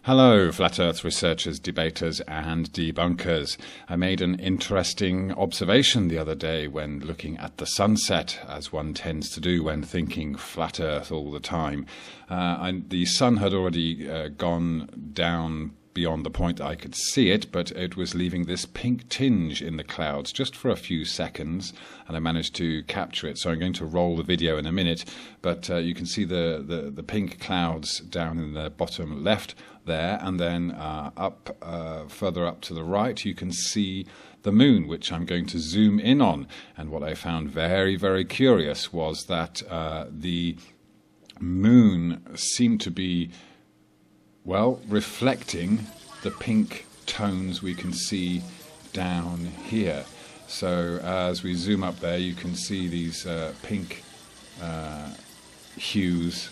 Hello, Flat Earth researchers, debaters and debunkers. I made an interesting observation the other day when looking at the sunset, as one tends to do when thinking Flat Earth all the time. The sun had already gone down beyond the point that I could see it, but it was leaving this pink tinge in the clouds just for a few seconds, and I managed to capture it. So I'm going to roll the video in a minute, but you can see the pink clouds down in the bottom left there, and then further up to the right you can see the moon, which I'm going to zoom in on. And what I found very, very curious was that the moon seemed to be reflecting the pink tones we can see down here. So as we zoom up there, you can see these pink hues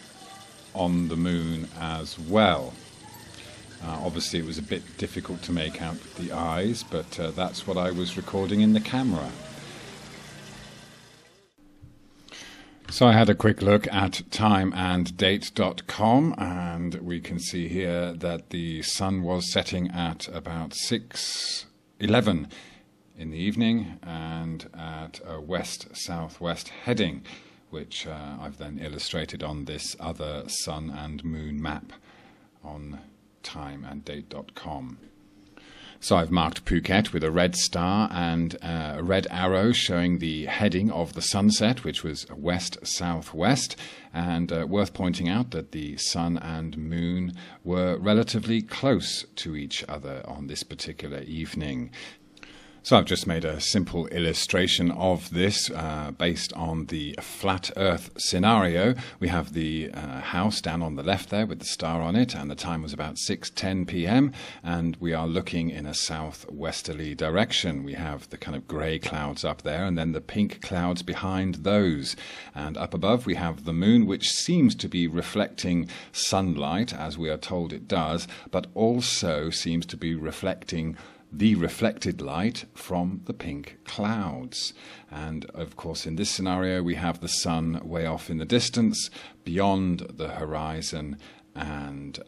on the moon as well. Obviously it was a bit difficult to make out with the eyes, but that's what I was recording in the camera. So I had a quick look at timeanddate.com, and we can see here that the sun was setting at about 6:11 in the evening and at a west-southwest heading, which I've then illustrated on this other sun and moon map on timeanddate.com. So I've marked Phuket with a red star and a red arrow showing the heading of the sunset, which was west-southwest, and worth pointing out that the sun and moon were relatively close to each other on this particular evening. So I've just made a simple illustration of this based on the flat Earth scenario. We have the house down on the left there with the star on it, and the time was about 6:10 p.m. and we are looking in a southwesterly direction. We have the kind of grey clouds up there and then the pink clouds behind those. And up above we have the moon, which seems to be reflecting sunlight, as we are told it does, but also seems to be reflecting the reflected light from the pink clouds. And of course in this scenario we have the sun way off in the distance beyond the horizon and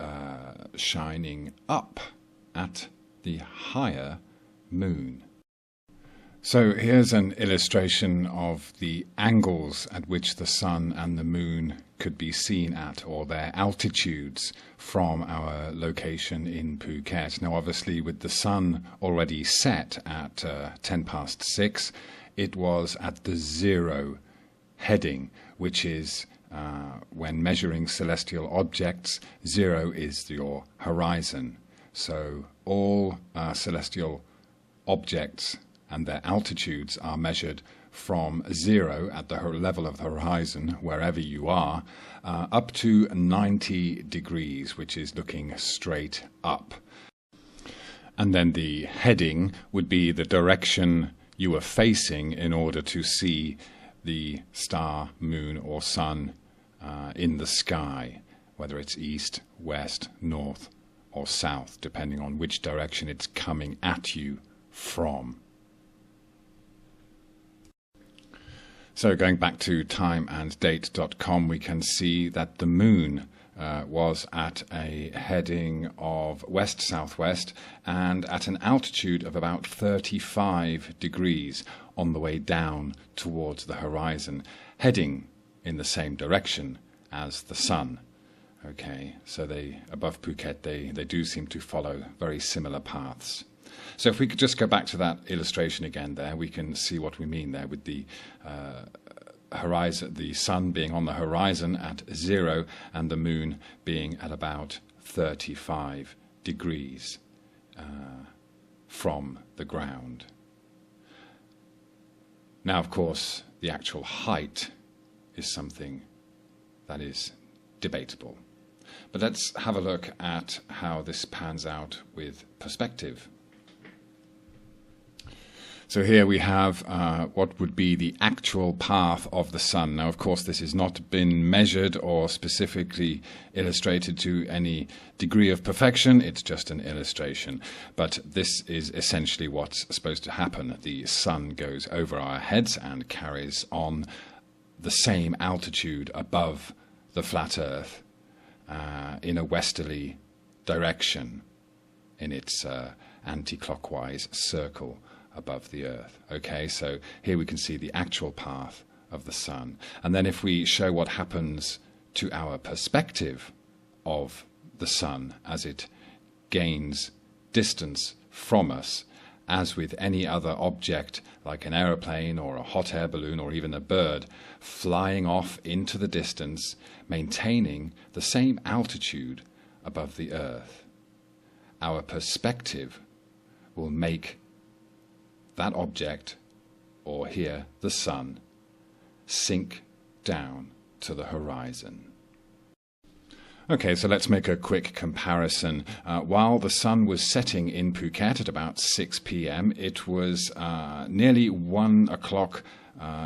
shining up at the higher moon. So here's an illustration of the angles at which the sun and the moon could be seen at, or their altitudes from our location in Phuket. Now obviously with the sun already set at 6:10, it was at the 0 heading, which is when measuring celestial objects, 0 is your horizon. So all celestial objects and their altitudes are measured from 0 at the level of the horizon, wherever you are, up to 90 degrees, which is looking straight up. And then the heading would be the direction you are facing in order to see the star, moon or sun in the sky, whether it's east, west, north or south, depending on which direction it's coming at you from. So going back to timeanddate.com, we can see that the moon was at a heading of west-southwest and at an altitude of about 35 degrees on the way down towards the horizon, heading in the same direction as the sun. Okay, so above Phuket, they do seem to follow very similar paths. So if we could just go back to that illustration again there, we can see what we mean there with the horizon, the sun being on the horizon at 0 and the moon being at about 35 degrees from the ground. Now, of course, the actual height is something that is debatable. But let's have a look at how this pans out with perspective. So here we have what would be the actual path of the sun. Now, of course, this has not been measured or specifically illustrated to any degree of perfection. It's just an illustration. But this is essentially what's supposed to happen. The sun goes over our heads and carries on the same altitude above the flat Earth in a westerly direction in its anti-clockwise circle above the Earth. Okay, so here we can see the actual path of the Sun. And then if we show what happens to our perspective of the Sun as it gains distance from us, as with any other object like an aeroplane or a hot air balloon or even a bird, flying off into the distance, maintaining the same altitude above the Earth, our perspective will make that object, or here the Sun, sink down to the horizon. Okay, so let's make a quick comparison. While the sun was setting in Phuket at about 6 p.m., it was nearly 1 o'clock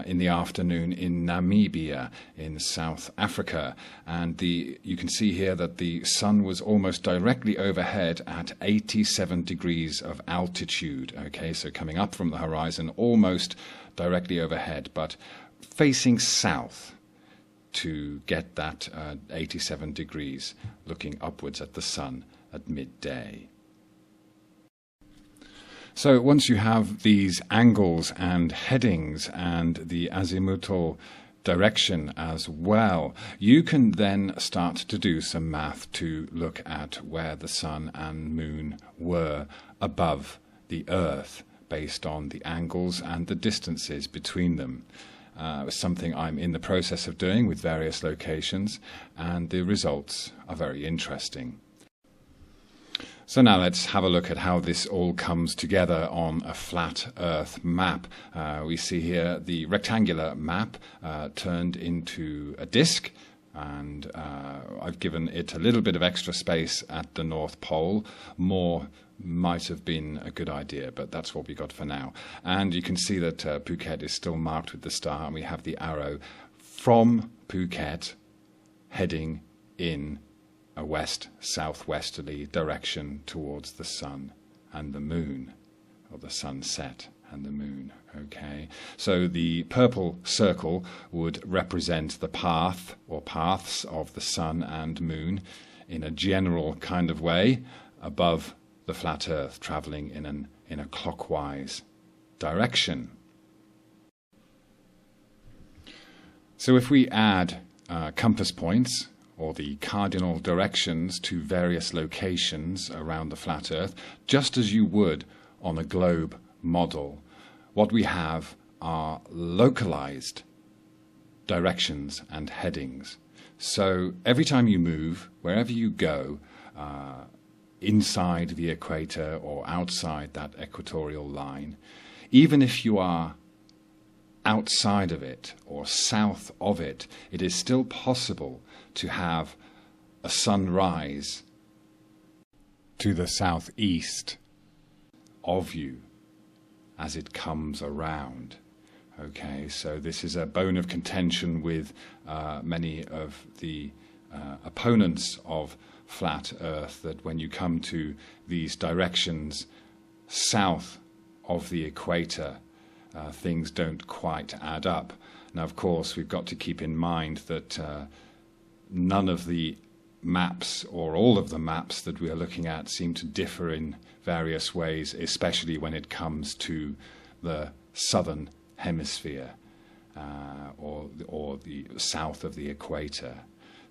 in the afternoon in Namibia, in South Africa. And you can see here that the sun was almost directly overhead at 87 degrees of altitude. Okay, so coming up from the horizon, almost directly overhead, but facing south to get that 87 degrees, looking upwards at the sun at midday. So once you have these angles and headings and the azimuthal direction as well, you can then start to do some math to look at where the sun and moon were above the Earth based on the angles and the distances between them. Something I'm in the process of doing with various locations, and the results are very interesting. So now let's have a look at how this all comes together on a flat Earth map. We see here the rectangular map turned into a disk, and I've given it a little bit of extra space at the North Pole. More might have been a good idea, but that's what we got for now. And you can see that Phuket is still marked with the star, and we have the arrow from Phuket heading in a west-southwesterly direction towards the sun and the moon, or the sunset and the moon. Okay, so the purple circle would represent the path or paths of the sun and moon in a general kind of way above the flat Earth, traveling in a clockwise direction. So if we add compass points, or the cardinal directions, to various locations around the flat Earth, just as you would on a globe model, what we have are localized directions and headings. So every time you move, wherever you go, inside the equator or outside that equatorial line, even if you are outside of it or south of it, it is still possible to have a sunrise to the southeast of you as it comes around. Okay, so this is a bone of contention with many of the opponents of flat Earth, that when you come to these directions south of the equator, things don't quite add up. Now, of course, we've got to keep in mind that none of the maps, or all of the maps that we are looking at, seem to differ in various ways, especially when it comes to the southern hemisphere or the south of the equator.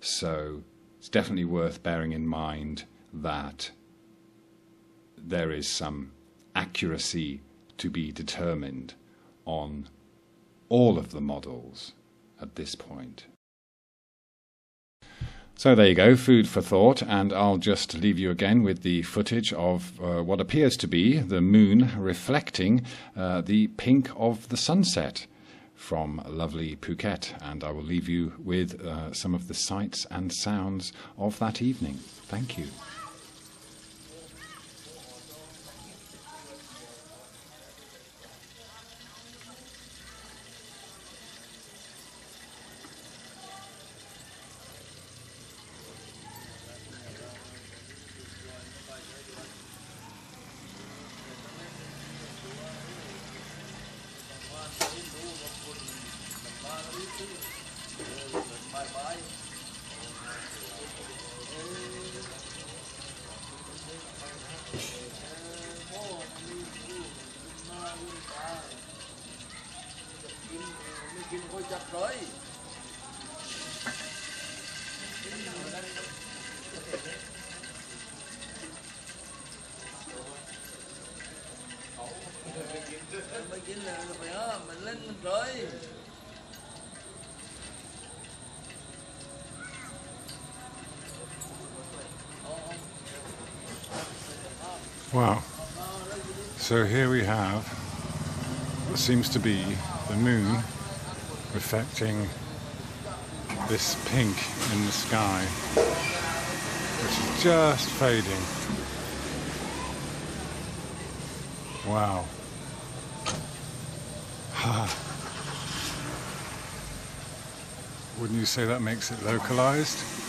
So it's definitely worth bearing in mind that there is some accuracy to be determined on all of the models at this point. So there you go, food for thought, and I'll just leave you again with the footage of what appears to be the moon reflecting the pink of the sunset from lovely Phuket, and I will leave you with some of the sights and sounds of that evening. Thank you. Wow. So here we have what seems to be the moon reflecting this pink in the sky, which is just fading. Wow. Wouldn't you say that makes it localized?